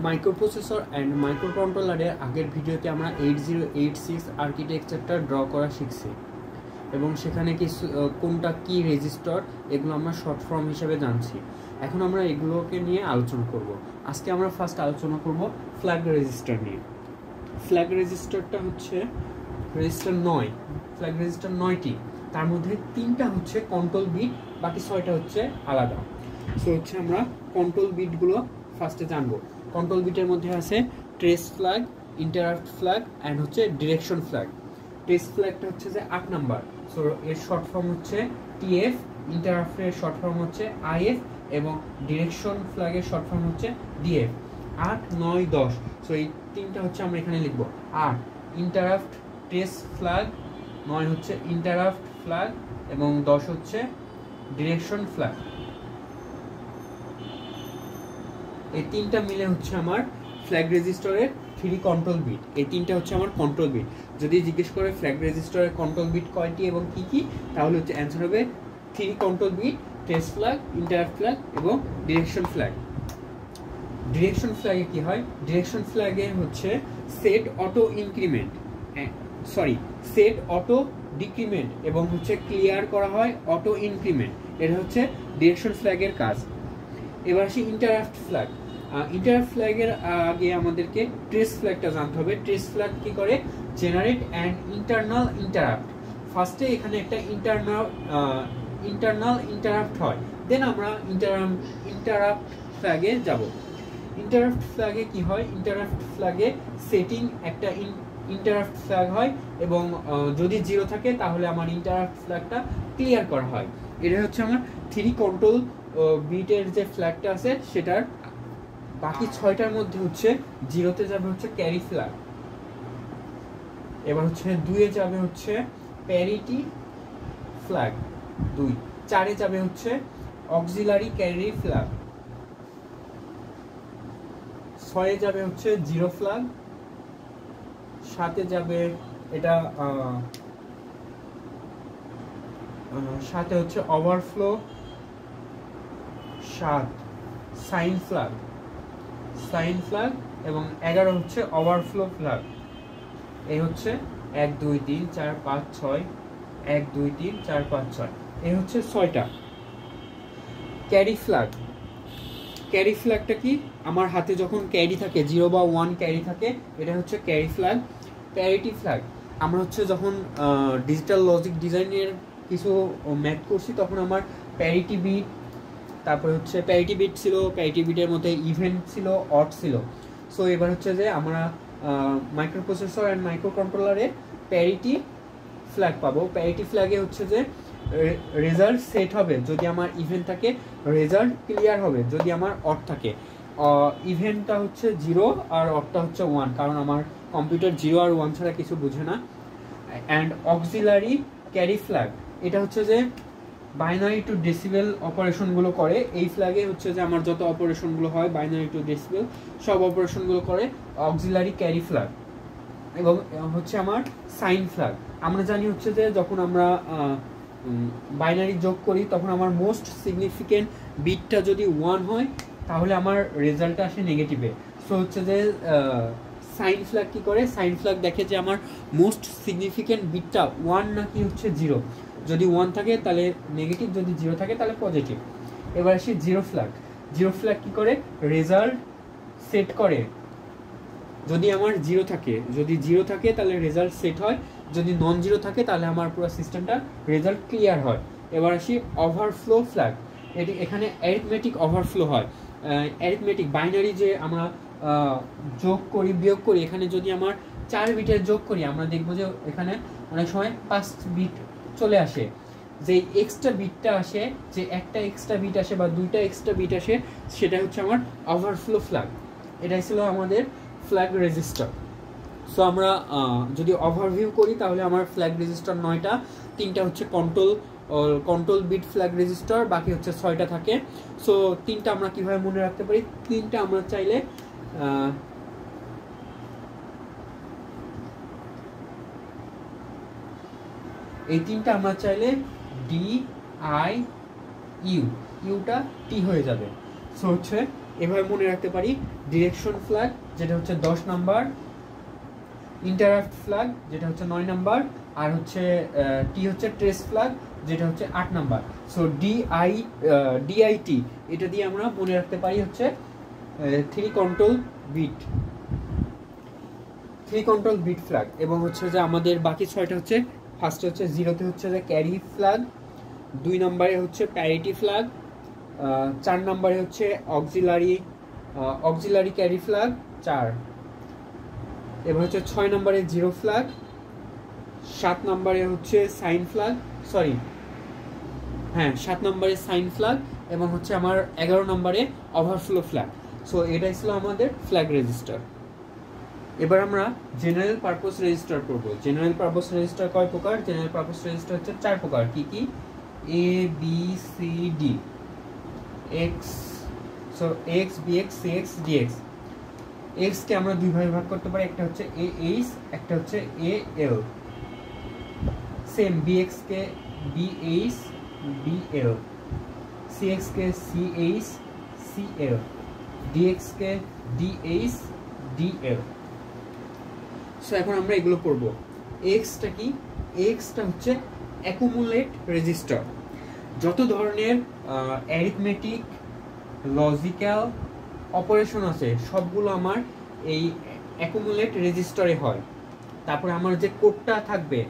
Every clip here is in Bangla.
মাইক্রোপ্রসেসর অ্যান্ড মাইক্রোকন্ট্রোলারের আগের ভিডিওতে আমরা 8086 আর্কিটেকচারটা ড্র করা শিখছি এবং সেখানে কিছু কোনটা কি রেজিস্টার এগুলো আমরা শর্ট ফর্ম হিসেবে জানছি। এখন আমরা এগুলোকে নিয়ে আলোচনা করব। আজকে আমরা ফার্স্ট আলোচনা করব ফ্ল্যাগ রেজিস্টার নিয়ে। ফ্ল্যাগ রেজিস্টারটা হচ্ছে রেজিস্টার 9, ফ্ল্যাগ রেজিস্টার 9টি, তার মধ্যে 3টা হচ্ছে কন্ট্রোল বিট, বাকি 6টা হচ্ছে আলাদা। সো হচ্ছে আমরা কন্ট্রোল বিটগুলো ফার্স্টে জানবো। কন্ট্রোল বিটের মধ্যে আছে trace flag, interrupt flag and হচ্ছে ডিরেকশন ফ্ল্যাগ। ট্রেস ফ্ল্যাগটা হচ্ছে যে 8 নাম্বার, সো এর শর্ট ফর্ম হচ্ছে টিএফ, ইন্টারাপ্টের শর্ট ফর্ম হচ্ছে আইএফ এবং ডিরেকশন ফ্ল্যাগের শর্ট ফর্ম হচ্ছে ডিএফ। 8, 9, 10, সো এই 3টা হচ্ছে আমরা এখানে লিখবো। 8 ইন্টারাপ্ট ট্রেস ফ্ল্যাগ, 9 হচ্ছে ইন্টারাপ্ট ফ্ল্যাগ এবং 10 হচ্ছে ডিরেকশন ফ্ল্যাগ। এই 3টা মিলে হচ্ছে আমার ফ্ল্যাগ রেজিস্টারের 3 কন্ট্রোল বিট। এই 3টা হচ্ছে আমার কন্ট্রোল বিট। যদি জিজ্ঞেস করে ফ্ল্যাগ রেজিস্টারের কন্ট্রোল বিট কয়টি এবং কি কি, তাহলে হচ্ছে অ্যান্সার হবে 3 control bit, trace flag, interrupt flag এবং ডিরেকশন ফ্ল্যাগ। ডিরেকশন ফ্ল্যাগে কি হয়? ডিরেকশন ফ্ল্যাগে হচ্ছে set auto increment, set auto decrement এবং হচ্ছে ক্লিয়ার করা হয় অটো ইনক্রিমেন্ট। এটা হচ্ছে ডিরেকশন ফ্ল্যাগের কাজ। এবার আসি ইন্টারাপ্ট ফ্ল্যাগ। ইন্টারাপ্ট ফ্ল্যাগের আগে আমাদেরকে ট্রেস ফ্ল্যাগটা জানতে হবে। ট্রেস ফ্ল্যাগ কি করে? Generate and internal interrupt. ফার্স্টে এখানে একটা ইন্টারনাল ইন্টারাপ্ট হয়, দেন আমরা ইন্টারাপ্ট ফ্ল্যাগে যাব। ইন্টারাপ্ট ফ্ল্যাগে কি হয়? ইন্টারাপ্ট ফ্ল্যাগে সেটিং একটা ইন্টারাপ্ট ফ্ল্যাগ হয় এবং যদি 0 থাকে তাহলে আমার ইন্টারাপ্ট ফ্ল্যাগটা ক্লিয়ার করা হয়। এটা হচ্ছে আমার 3 কন্ট্রোল বিটের যে ফ্ল্যাগটা আছে সেটার। বাকি 6টার মধ্যে হচ্ছে 0তে যাবে হচ্ছে ক্যারি ফ্ল্যাগ, এবার হচ্ছে 2-এ যাবে হচ্ছে প্যারিটি ফ্ল্যাগ, 2। 4-এ যাবে হচ্ছে অক্সিলারি ক্যারি ফ্ল্যাগ, 6-এ যাবে হচ্ছে জিরো ফ্ল্যাগ, 7-এ যাবে এটা 7-এ হচ্ছে ওভারফ্লো, 7 সাইন ফ্ল্যাগ এবং 11 হচ্ছে ওভারফ্লো ফ্ল্যাগ। এই হচ্ছে 1, 2, 3, 4, 5, 6, 1, 2, 3, 4, 5, 6, এই হচ্ছে 6টা। Carry flag. ক্যারি ফ্ল্যাগটা কি? আমার হাতে যখন ক্যারি থাকে, 0 বা 1 ক্যারি থাকে, এটা হচ্ছে ক্যারি ফ্ল্যাগ। প্যারিটি ফ্ল্যাগ, আমরা হচ্ছে যখন ডিজিটাল লজিক ডিজাইনের কিছু ম্যাথ করছি তখন আমার প্যারিটি বিট, তারপরে হচ্ছে প্যারিটি বিট ছিল, প্যারিটি বিটের মধ্যে ইভেন্ট ছিল, অড ছিল। সো এবার হচ্ছে যে আমরা মাইক্রোপ্রসেসর অ্যান্ড মাইক্রো কন্ট্রোলারে প্যারিটি ফ্ল্যাগ পাবো। প্যারিটি ফ্ল্যাগে হচ্ছে যে রেজাল্ট সেট হবে যদি আমার ইভেন্ট থাকে, রেজাল্ট ক্লিয়ার হবে যদি আমার অড থাকে। ইভেন্টটা হচ্ছে 0 আর অডটা হচ্ছে 1, কারণ আমার কম্পিউটার 0 আর 1 ছাড়া কিছু বুঝে না। অ্যান্ড অক্সিলারি ক্যারি ফ্ল্যাগ, এটা হচ্ছে যে বাইনারি টু ডেসিবেল অপারেশনগুলো করে। এই ফ্ল্যাগে হচ্ছে যে আমার যত অপারেশনগুলো হয় বাইনারি টু ডেসিবেল সব অপারেশনগুলো করে অক্সিলারি ক্যারি ফ্ল্যাগ। এবং হচ্ছে আমার সাইন ফ্ল্যাগ। আমরা জানি হচ্ছে যে যখন আমরা বাইনারি যোগ করি তখন আমার মোস্ট সিগনিফিকেন্ট বিটটা যদি 1 হয় তাহলে আমার রেজাল্টটা আসে নেগেটিভে। সো হচ্ছে যে সাইন ফ্ল্যাগ কী করে? সাইন ফ্ল্যাগ দেখে যে আমার মোস্ট সিগনিফিকেন্ট বিটটা 1 নাকি হচ্ছে 0। যদি 1 থাকে তাহলে নেগেটিভ, যদি 0 থাকে তাহলে পজিটিভ। এবার আসি জিরো ফ্ল্যাগ। জিরো ফ্ল্যাগ কী করে? রেজাল্ট সেট করে। যদি আমার 0 থাকে, যদি 0 থাকে তাহলে রেজাল্ট সেট হয়, যদি নন 0 থাকে তাহলে আমার পুরো সিস্টেমটা রেজাল্ট ক্লিয়ার হয়। এবার আসি ওভারফ্লো ফ্ল্যাগ। এটি এখানে অ্যারিথমেটিক ওভারফ্লো হয়। অ্যারিথমেটিক বাইনারি যে আমরা যোগ করি বিয়োগ করি, এখানে যদি আমার 4 বিটের যোগ করি আমরা দেখবো যে এখানে অনেক সময় 5 বিট চলে আসে। যে এক্সট্রা বিটটা আসে, যে একটা এক্সট্রা বিট আসে বা 2টা এক্সট্রা বিট আসে, সেটা হচ্ছে আমার ওভারফ্লো ফ্ল্যাগ। এটাই ছিল আমাদের ফ্ল্যাগ রেজিস্টার। সো আমরা যদি ওভারভিউ করি তাহলে আমার ফ্ল্যাগ রেজিস্টার 9টা, 3টা হচ্ছে কন্ট্রোল বিট ফ্ল্যাগ রেজিস্টার, বাকি হচ্ছে 6টা থাকে। সো 3টা আমরা কিভাবে মনে রাখতে পারি? 3টা আমরা চাইলে এই 3টা আমরা চাইলে ডি আই ইউটা টি হয়ে যাবে। সো হচ্ছে এভাবে মনে রাখতে পারি। ডিরেকশন ফ্ল্যাগ যেটা হচ্ছে 10 নাম্বার, ইন্টারাপ্ট ফ্ল্যাগ যেটা হচ্ছে 9 নাম্বার, আর হচ্ছে টি হচ্ছে ট্রেস ফ্ল্যাগ যেটা হচ্ছে 8 নাম্বার। সো ডিআইটি এটা দিয়ে আমরা মনে রাখতে পারি হচ্ছে 3 কন্ট্রোল বিট ফ্ল্যাগ। এবং হচ্ছে যে আমাদের বাকি 6টা হচ্ছে, ফার্স্টে হচ্ছে 0তে হচ্ছে যে ক্যারি ফ্ল্যাগ, 2 নম্বরে হচ্ছে প্যারিটি ফ্ল্যাগ, 4 নম্বরে হচ্ছে অক্সিলারি ক্যারি ফ্ল্যাগ 4, এবার হচ্ছে 6 নম্বরে জিরো ফ্ল্যাগ, 7 নম্বরে হচ্ছে সাইন ফ্ল্যাগ, 7 নম্বরে সাইন ফ্ল্যাগ, এবং হচ্ছে আমার 11 নম্বরে ওভারফ্লো ফ্ল্যাগ। সো এটাই ছিল আমাদের ফ্ল্যাগ রেজিস্টার। এবার আমরা জেনারেল পারপোজ রেজিস্টার করব। জেনারেল পারপোজ রেজিস্টার কয় প্রকার? জেনারেল পারপোজ রেজিস্টার হচ্ছে 4 প্রকার। কি কি? A B C D, AX BX CX DX. AX কে আমরা দুই ভাগে ভাগ করতে পারি, একটা হচ্ছে এ এইচ, একটা হচ্ছে এ এল। সেম বিএক্স কে B H B L, CX কে C H C L, DX কে D H D L. So এখন আমরা এগুলো পড়বো। এক্সটা কি? এক্সটা হচ্ছে অ্যাকুমুলেট রেজিস্টার। যত ধরনের অ্যারিথমেটিক লজিক্যাল অপারেশন আছে সবগুলো আমার এই অ্যাকুমুলেট রেজিস্টারে হয়। তারপরে আমার যে কোডটা থাকবে,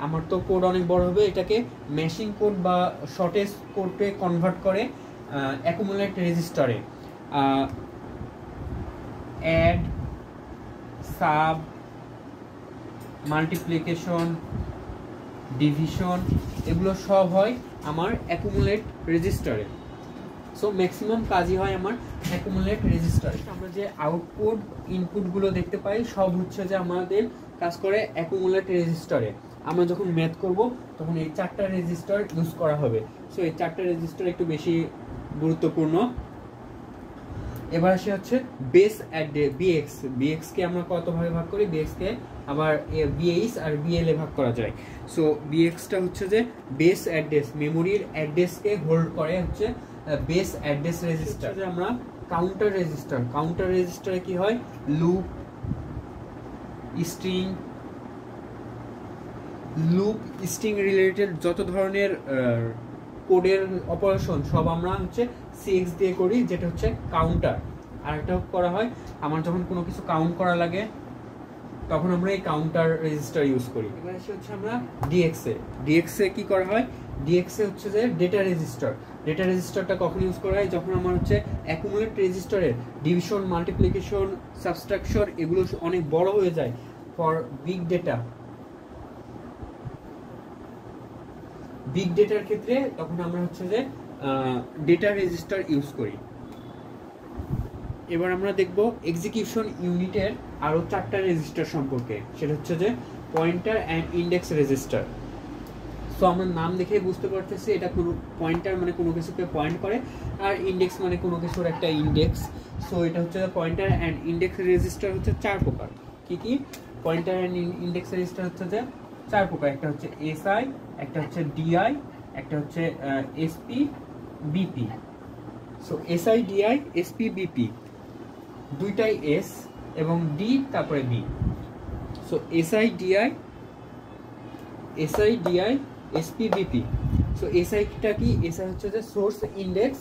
আমার তো কোড অনেক বড় হবে, এটাকে ম্যাশিং কোড বা শর্টেজ কোডে কনভার্ট করে অ্যাকুমুলেট রেজিস্টারে। অ্যাড, সাব, মাল্টিপ্লিকেশন, ডিভিশন, এগুলো সব হয় আমার অ্যাকুমুলেট রেজিস্টারে। সো ম্যাক্সিমাম কাজই হয় আমার অ্যাকুমুলেট রেজিস্টারে। আমরা যে আউটপুট ইনপুটগুলো দেখতে পাই সব হচ্ছে যে আমাদের কাজ করে অ্যাকুমুলেট রেজিস্টারে। আমরা যখন ম্যাথ করব তখন এই 4টা রেজিস্টার ইউজ করা হবে। সো এই 4টা রেজিস্টার একটু বেশি গুরুত্বপূর্ণ। এবার আসে হচ্ছে বেস অ্যাড্রেস বিএক্স। বিএক্স কে আমরা কত ভাগে ভাগ করি? বিএক্স কে আবার বিএইচ আর বিএল এ ভাগ করা যায়। সো বিএক্সটা হচ্ছে যে বেস অ্যাড্রেস, মেমোরির অ্যাড্রেসকে হোল্ড করে হচ্ছে বেস অ্যাড্রেস রেজিস্টার। যে আমরা কাউন্টার রেজিস্টার, কাউন্টার রেজিস্টারে কি হয়? লুপ, স্ট্রিং রিলেটেড যত ধরনের কোডের অপারেশন সব আমরা হচ্ছে সিএক্স দিয়ে করি, যেটা হচ্ছে কাউন্টার। আর একটা করা হয় আমার যখন কোনো কিছু কাউন্ট করা লাগে তখন আমরা এই কাউন্টার রেজিস্টার ইউজ করি। এবার এসে হচ্ছে আমরা ডিএক্সে কি করা হয়? ডিএক্সে হচ্ছে যে ডেটা রেজিস্টার। ডেটা রেজিস্টারটা কখন ইউজ করা হয়? যখন আমার হচ্ছে অ্যাকুমুলেট রেজিস্টারের ডিভিশন, মাল্টিপ্লিকেশন, সাবট্রাকশন এগুলো অনেক বড় হয়ে যায় ফর বিগ ডেটা। বিগ ডেটার ক্ষেত্রে তখন আমরা হচ্ছে যে ডেটা রেজিস্টার ইউজ করি। এবার আমরা দেখব এক্সিকিউশন ইউনিটের আরো 4টা রেজিস্টার সম্পর্কে। সেটা হচ্ছে যে pointer and index register. So আমরা নাম দেখে বুঝতে পারতেছি এটা কোনো পয়েন্টার মানে কোনো কিছুকে পয়েন্ট করে, আর ইন্ডেক্স মানে কোনো কিছুর একটা ইন্ডেক্স। সো এটা হচ্ছে পয়েন্টার অ্যান্ড ইন্ডেক্স রেজিস্টার হচ্ছে 4 প্রকার। কি কি? পয়েন্টার অ্যান্ড ইন্ডেক্স রেজিস্টার হচ্ছে যে 4 প্রকার। একটা হচ্ছে এসআই, একটা হচ্ছে ডিআই, একটা হচ্ছে SP, BP. So SI, DI, SP, BP দুইটাই এস এবং ডি তারপরে B. So SI, DI, SP, BP. So এসআইটা কি? এসআই হচ্ছে যে সোর্স ইন্ডেক্স।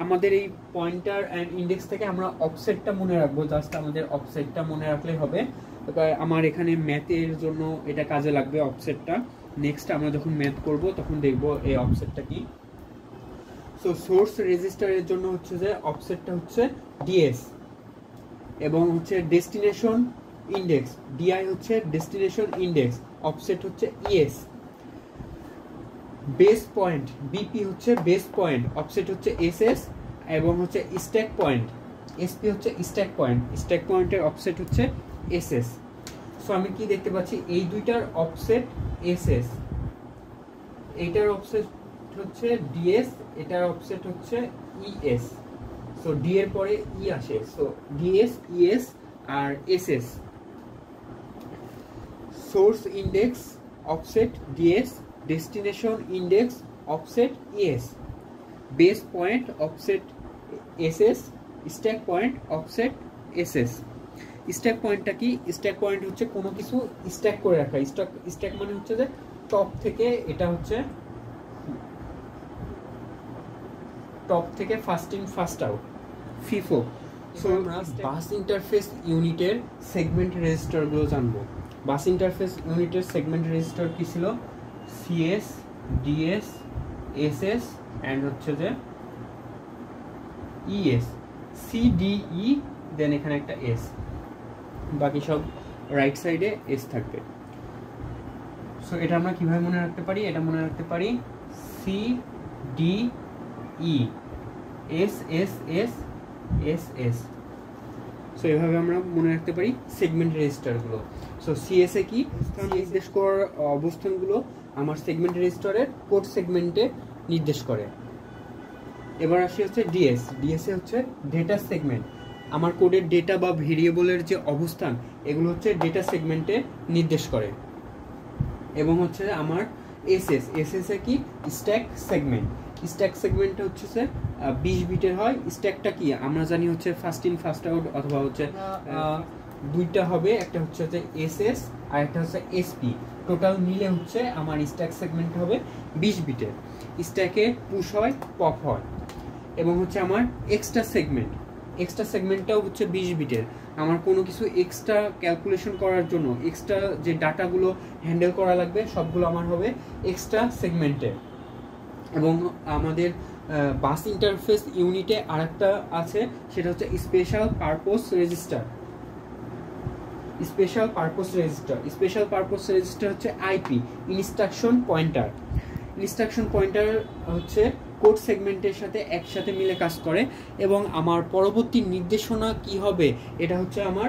আমাদের এই পয়েন্টার অ্যান্ড ইন্ডেক্স থেকে আমরা অফসেটটা মনে রাখবো, জাস্ট আমাদের অফসেটটা মনে রাখলে হবে। আমার এখানে ম্যাথের জন্য এটা কাজে লাগবে অফসেটটা। নেক্সট আমরা যখন ম্যাথ করব তখন দেখব এই অফসেটটা কি। সো সোর্স রেজিস্টারের জন্য হচ্ছে যে অফসেটটা হচ্ছে ডিএস, এবং হচ্ছে ডেস্টিনেশন ইন্ডেক্স ডিআই হচ্ছে ডেস্টিনেশন ইন্ডেক্স, অফসেট হচ্ছে ইএস। বেস পয়েন্ট বিপি হচ্ছে বেস পয়েন্ট, অফসেট হচ্ছে এসএস, এবং হচ্ছে স্ট্যাক পয়েন্ট এসপি হচ্ছে স্ট্যাক পয়েন্ট, স্ট্যাক পয়েন্টের অফসেট হচ্ছে এসএস। সো আমি কি দেখতে পাচ্ছি? এই দুইটার অফসেট এসএস, এইটার অফসেট হচ্ছে ডিএস, এটার অফসেট হচ্ছে ইএস। সো ডি এর পরে ই আসে, সো ডিএস, ইএস আর SS. Source index offset DS, destination index offset ES, base point offset SS, stack point, offset, SS. Stack পয়েন্টটা কি? স্ট্যাক পয়েন্ট হচ্ছে কোনো কিছু স্ট্যাক করে রাখা। স্ট্যাক মানে হচ্ছে যে টপ থেকে, এটা হচ্ছে টপ থেকে first in first out, FIFO. So আমরা বাস ইন্টারফেস ইউনিটের সেগমেন্ট রেজিস্টারগুলো জানবো। বাস ইন্টারফেস ইউনিটের সেগমেন্ট রেজিস্টার কি ছিল? সিএস, ডিএস, এসএস অ্যান্ড হচ্ছে যে ইএস, সিডিই, দেন এখানে একটা এস, বাকি সব রাইট সাইডে এস থাকবে। সো এটা আমরা কিভাবে মনে রাখতে পারি? এটা মনে রাখতে পারি C D E, S S S S S. So এভাবে আমরা মনে রাখতে পারি সেগমেন্ট রেজিস্টারগুলো। সো সিএস এ কি? নির্দেশ করার অবস্থানগুলো আমার সেগমেন্ট রেজিস্টারের কোড সেগমেন্টে নির্দেশ করে। এবার আসি হচ্ছে ডিএস। ডিএস এ হচ্ছে ডেটা সেগমেন্ট। আমার কোডের ডেটা বা ভেরিয়েবলের যে অবস্থান, এগুলো হচ্ছে ডেটা সেগমেন্টে নির্দেশ করে। এবং হচ্ছে আমার এসএস, এসএস এ কি? Stack segment. স্ট্যাক সেগমেন্টটা হচ্ছে 20 বিটের হয়। স্ট্যাকটা কি? আমরা জানি হচ্ছে ফার্স্ট ইন ফার্স্ট আউট, অথবা হচ্ছে দুইটা হবে, একটা হচ্ছে এসএস আর একটা হচ্ছে এসপি। টোটাল মিলে হচ্ছে আমার স্ট্যাক সেগমেন্ট হবে 20 বিটের। স্ট্যাকে পুশ হয়, পপ হয়। এবং হচ্ছে আমার এক্সট্রা সেগমেন্ট, এক্সট্রা সেগমেন্টটাও হচ্ছে 20 বিটের। আমার কোনো কিছু এক্সট্রা ক্যালকুলেশন করার জন্য এক্সট্রা যে ডাটাগুলো হ্যান্ডেল করা লাগবে, সবগুলো আমার হবে এক্সট্রা সেগমেন্টে। এবং আমাদের বাস ইন্টারফেস ইউনিটে আরেকটা আছে, সেটা হচ্ছে special purpose register. Special purpose register, special purpose register হচ্ছে IP, instruction pointer. Instruction pointer হচ্ছে কোড সেগমেন্টের সাথে একসাথে মিলে কাজ করে। এবং আমার পরবর্তী নির্দেশনা কি হবে, এটা হচ্ছে আমার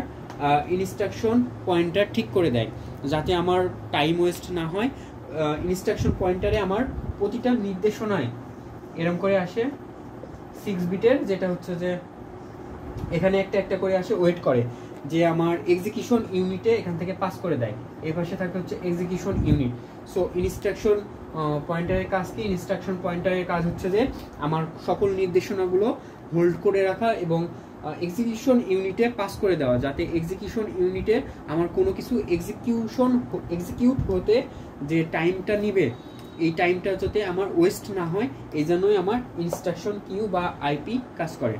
ইনস্ট্রাকশন পয়েন্টার ঠিক করে দেয়, যাতে আমার টাইম ওয়েস্ট না হয়। ইনস্ট্রাকশন পয়েন্টারে আমার প্রতিটা নির্দেশনায় এরকম করে আসে 6 বিটের, যেটা হচ্ছে যে এখানে একটা একটা করে আসে, ওয়েট করে যে আমার এক্সিকিউশন ইউনিটে এখান থেকে পাস করে দেয়। এই পাশে থাকে হচ্ছে এক্সিকিউশন ইউনিট। সো ইনস্ট্রাকশন পয়েন্টারের কাজ কি? ইনস্ট্রাকশন পয়েন্টারের কাজ হচ্ছে যে আমার সকল নির্দেশনাগুলো হোল্ড করে রাখা এবং এক্সিকিউশন ইউনিটে পাস করে দেওয়া, যাতে এক্সিকিউশন ইউনিটে আমার কোনো কিছু এক্সিকিউট হতে যে টাইমটা নিবে, এই টাইমটা যাতে আমার ওয়েস্ট না হয়, এই জন্যই আমার ইনস্ট্রাকশন কিউ বা আইপি কাজ করে।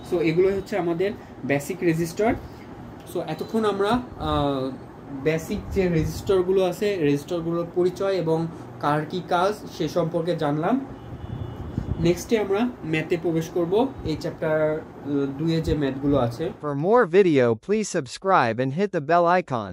সো এগুলো হচ্ছে আমাদের বেসিক রেজিস্টার। সো এতক্ষণ আমরা বেসিক যে রেজিস্টারগুলো আছে, রেজিস্টারগুলোর পরিচয় এবং কার কি কাজ সে সম্পর্কে জানলাম। নেক্সটে আমরা ম্যাথে প্রবেশ করব, এই চ্যাপ্টার 2 এ যে ম্যাথগুলো আছে। For more video, please subscribe and hit the bell icon.